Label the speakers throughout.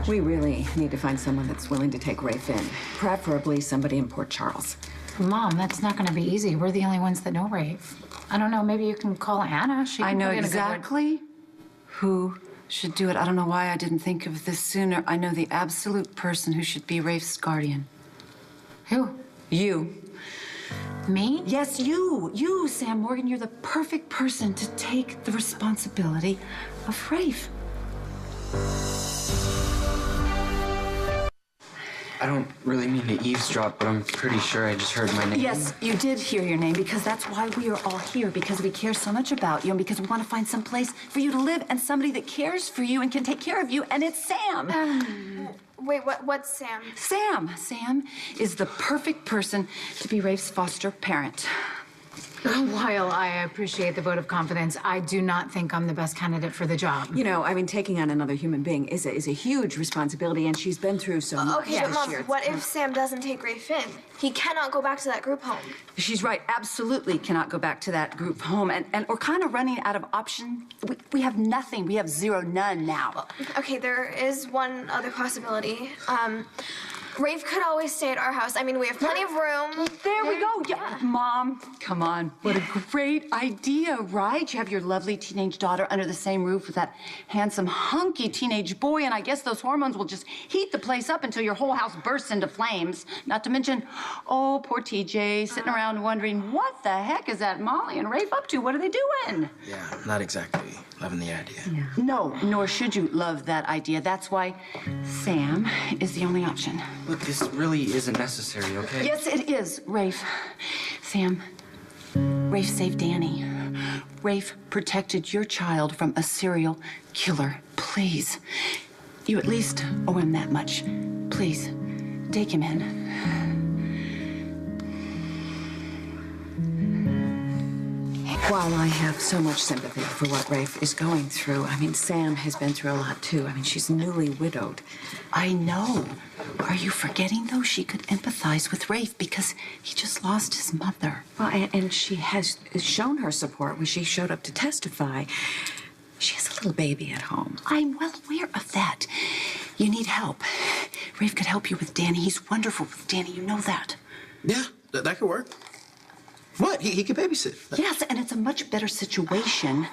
Speaker 1: We really need to find someone that's willing to take Rafe in. Preferably somebody in Port Charles.
Speaker 2: Mom, that's not going to be easy. We're the only ones that know Rafe. I don't know, maybe you can call Anna.
Speaker 3: I know exactly who should do it. I don't know why I didn't think of this sooner. I know the absolute person who should be Rafe's guardian.
Speaker 2: Who?
Speaker 3: You.
Speaker 2: Me?
Speaker 3: Yes, you. You, Sam Morgan. You're the perfect person to take the responsibility of Rafe.
Speaker 4: I don't really mean to eavesdrop, but I'm pretty sure I just heard my name.
Speaker 3: Yes, you did hear your name, because that's why we are all here, because we care so much about you and because we want to find some place for you to live and somebody that cares for you and can take care of you, and it's Sam.
Speaker 5: Wait, what's Sam?
Speaker 3: Sam is the perfect person to be Rafe's foster parent.
Speaker 2: While I appreciate the vote of confidence, I do not think I'm the best candidate for the job.
Speaker 1: You know, I mean, taking on another human being is a huge responsibility, and she's been through so much.
Speaker 5: Okay, but Mom, what if Sam doesn't take Rafe in? He cannot go back to that group home.
Speaker 3: She's right, absolutely cannot go back to that group home, and we're kind of running out of option. We have nothing. We have none now.
Speaker 5: Okay, there is one other possibility. Rafe could always stay at our house. I mean, we have plenty of room.
Speaker 3: There we go. Yeah. Mom, come on. What a great idea, right? You have your lovely teenage daughter under the same roof with that handsome, hunky teenage boy, and I guess those hormones will just heat the place up until your whole house bursts into flames. Not to mention, oh, poor TJ, sitting around wondering, what the heck is that Molly and Rafe up to? What are they doing?
Speaker 4: Yeah, not exactly loving the idea.
Speaker 3: Yeah. No, nor should you love that idea. That's why Sam is the only option.
Speaker 4: Look, this really isn't necessary, okay?
Speaker 3: Yes, it is, Rafe. Sam, Rafe saved Danny. Rafe protected your child from a serial killer. Please, you at least owe him that much. Please, take him in.
Speaker 1: While I have so much sympathy for what Rafe is going through, I mean, Sam has been through a lot, too. I mean, she's newly widowed.
Speaker 3: I know. Are you forgetting, though? She could empathize with Rafe because he just lost his mother.
Speaker 1: Well, and she has shown her support when she showed up to testify. She has a little baby at home.
Speaker 3: I'm well aware of that. You need help. Rafe could help you with Danny. He's wonderful with Danny. You know that.
Speaker 6: Yeah, that could work. What? He could babysit.
Speaker 3: Yes, and it's a much better situation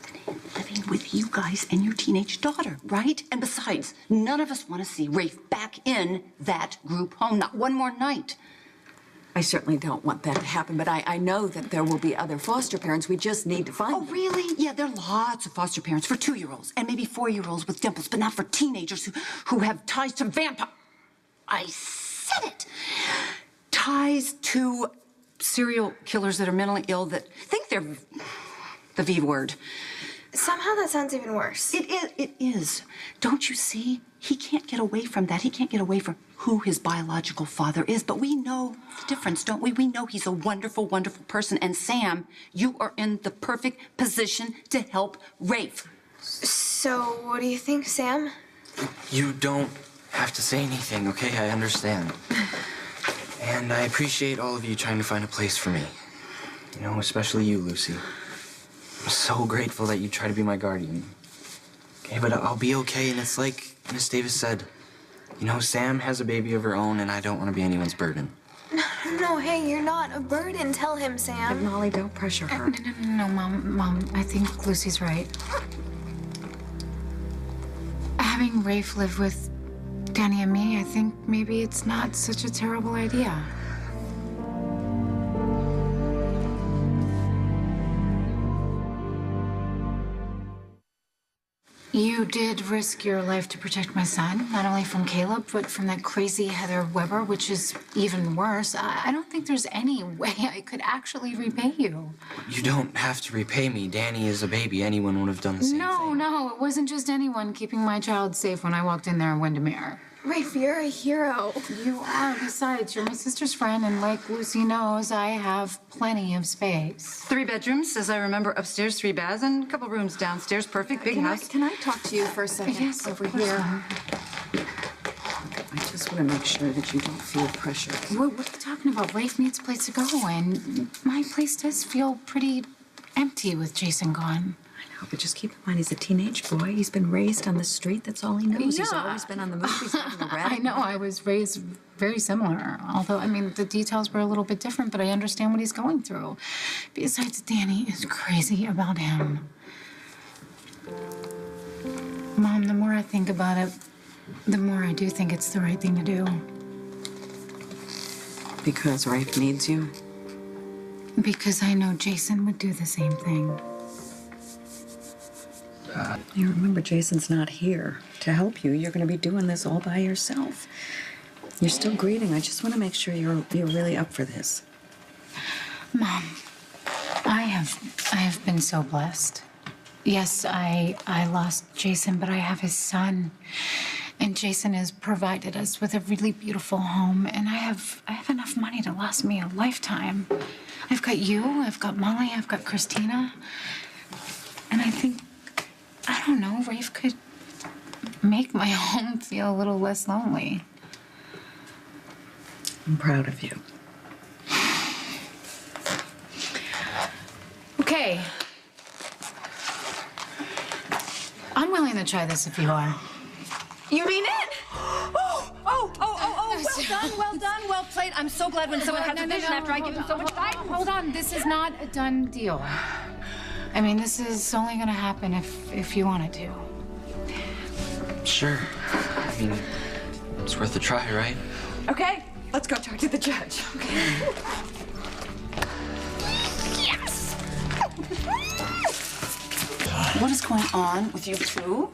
Speaker 3: than him living with you guys and your teenage daughter, right? And besides, none of us want to see Rafe back in that group home, not one more night.
Speaker 1: I certainly don't want that to happen, but I know that there will be other foster parents. We just need to find
Speaker 3: Oh,
Speaker 1: them.
Speaker 3: really? Yeah, there are lots of foster parents for 2-year-olds and maybe 4-year-olds with dimples, but not for teenagers who have ties to vampire. I said it. Ties to serial killers that are mentally ill that think they're the V word.
Speaker 5: Somehow that sounds even worse.
Speaker 3: It is. Don't you see? He can't get away from that. He can't get away from who his biological father is. But we know the difference, don't we? We know he's a wonderful, wonderful person. And Sam, you are in the perfect position to help Rafe.
Speaker 5: So, what do you think, Sam?
Speaker 4: You don't have to say anything, okay? I understand. And I appreciate all of you trying to find a place for me. You know, especially you, Lucy. I'm so grateful that you try to be my guardian. Okay, but I'll be okay, and it's like Miss Davis said. You know, Sam has a baby of her own, and I don't want to be anyone's burden.
Speaker 5: No, hey, you're not a burden. Tell him,
Speaker 1: But
Speaker 5: Sam.
Speaker 1: Molly, don't pressure her.
Speaker 2: No, Mom, I think Lucy's right. Having Rafe live with Danny and me, I think maybe it's not such a terrible idea. You did risk your life to protect my son, not only from Caleb, but from that crazy Heather Weber, which is even worse. I don't think there's any way I could actually repay you.
Speaker 4: You don't have to repay me. Danny is a baby. Anyone would have done the same thing.
Speaker 2: No, it wasn't just anyone keeping my child safe when I walked in there in Windermere.
Speaker 5: Rafe, you're a hero.
Speaker 2: You are. Besides, you're my sister's friend, and like Lucy knows, I have plenty of space.
Speaker 3: 3 bedrooms, as I remember, upstairs, 3 baths, and a couple rooms downstairs. Perfect, big house.
Speaker 1: Can I talk to you for a second?
Speaker 2: Yes,
Speaker 1: over here. I just want to make sure that you don't feel pressure.
Speaker 2: What are you talking about? Rafe needs a place to go, and my place does feel pretty empty with Jason gone.
Speaker 1: I know. know, but just keep in mind, he's a teenage boy. He's been raised on the street. That's all he knows. He's
Speaker 2: Yeah.
Speaker 1: always been on the move. He's having a
Speaker 2: I know, I was raised very similar. Although, I mean, the details were a little bit different, but I understand what he's going through. Besides, Danny is crazy about him. Mom, the more I think about it, the more I do think it's the right thing to do.
Speaker 1: Because Rafe needs you.
Speaker 2: Because I know Jason would do the same thing.
Speaker 1: You remember, Jason's not here to help you. You're going to be doing this all by yourself. You're still grieving. I just want to make sure you're really up for this.
Speaker 2: Mom, I have been so blessed. Yes, I lost Jason, but I have his son. And Jason has provided us with a really beautiful home, and I have enough money to last me a lifetime. I've got you, I've got Molly, I've got Christina. And I think, I don't know, Rafe could make my home feel a little less lonely.
Speaker 1: I'm proud of you.
Speaker 2: Okay. I'm willing to try this if you are.
Speaker 5: You mean it?
Speaker 3: Well done, well played. I'm so glad when someone has a vision after I give them so much guidance.
Speaker 2: Hold on, this is not a done deal. I mean, this is only gonna happen if you want it to.
Speaker 4: Sure. I mean, it's worth a try, right?
Speaker 3: Okay, let's go talk to the judge. Okay.
Speaker 5: Yes!
Speaker 3: What is going on with you two?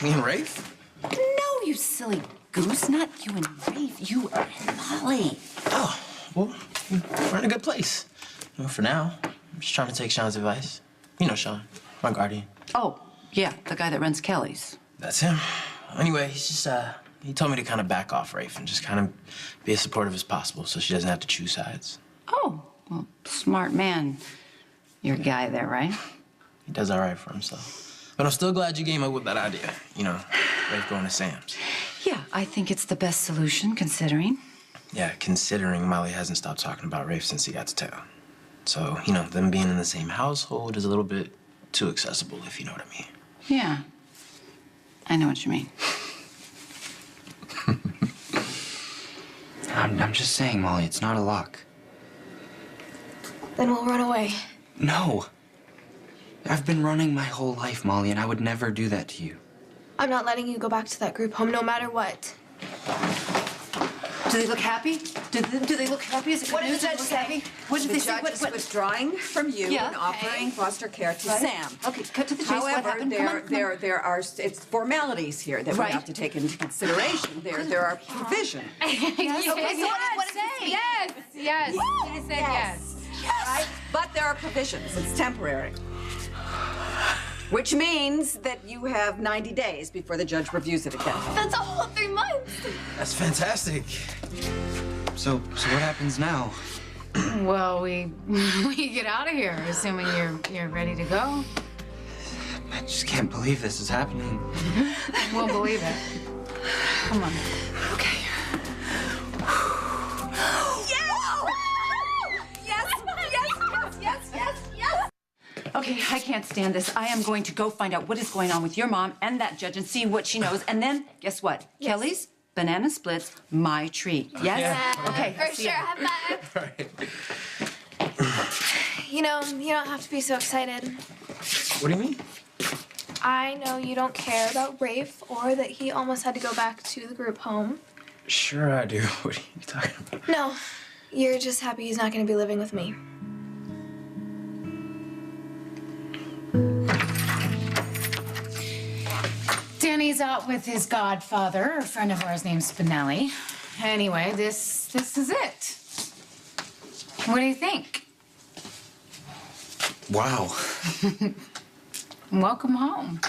Speaker 6: Me and Rafe?
Speaker 3: No, you silly goose. Not you and Rafe. You and Molly.
Speaker 6: Oh, well, we're in a good place. Well, for now, I'm just trying to take Sean's advice. You know Sean, my guardian.
Speaker 3: Oh, yeah, the guy that runs Kelly's.
Speaker 6: That's him. Anyway, he's just, he told me to kind of back off Rafe and just kind of be as supportive as possible so she doesn't have to choose sides.
Speaker 3: Oh, well, smart man. Your guy there, right?
Speaker 6: He does all right for himself. But I'm still glad you came up with that idea. You know, Rafe going to Sam's.
Speaker 3: Yeah, I think it's the best solution, considering.
Speaker 6: Yeah, considering Molly hasn't stopped talking about Rafe since he got to town. So, you know, them being in the same household is a little bit too accessible, if you know what I mean.
Speaker 3: Yeah, I know what you mean.
Speaker 4: I'm just saying, Molly, it's not a lock.
Speaker 5: Then we'll run away.
Speaker 4: No. I've been running my whole life, Molly, and I would never do that to you.
Speaker 5: I'm not letting you go back to that group home no matter what.
Speaker 3: Do they look happy? Do they look happy? Is it good news? Look happy? What did
Speaker 7: The
Speaker 3: they say?
Speaker 7: judge is withdrawing from you
Speaker 3: Yeah.
Speaker 7: and offering foster care to
Speaker 3: Right.
Speaker 7: Sam.
Speaker 3: Okay, cut to the chase. What
Speaker 7: However,
Speaker 3: happened? Come on, come on.
Speaker 7: there are it's formalities here that
Speaker 3: Right.
Speaker 7: we have to take into consideration. There are provisions.
Speaker 2: Yes,
Speaker 3: Okay, so what did it say?
Speaker 2: yes. He said yes.
Speaker 7: Right? But there are provisions. It's temporary. Which means that you have 90 days before the judge reviews it again.
Speaker 5: That's a whole 3 months.
Speaker 6: That's fantastic.
Speaker 4: So what happens now?
Speaker 2: Well, we get out of here, assuming you're ready to go.
Speaker 4: I just can't believe this is happening.
Speaker 2: We'll believe it. Come on.
Speaker 4: Okay.
Speaker 3: Okay, I can't stand this. I am going to go find out what is going on with your mom and that judge and see what she knows. And then, guess what? Kelly's banana splits, my treat. Yes? Okay.
Speaker 5: For
Speaker 3: see
Speaker 5: sure.
Speaker 3: ya.
Speaker 5: Have fun. You know, you don't have to be so excited.
Speaker 6: What do you mean?
Speaker 5: I know you don't care about Rafe or that he almost had to go back to the group home.
Speaker 6: Sure I do. What are you talking about?
Speaker 5: No, you're just happy he's not going to be living with me.
Speaker 2: Danny's out with his godfather, a friend of ours named Spinelli. Anyway, this is it. What do you think?
Speaker 4: Wow.
Speaker 2: Welcome home.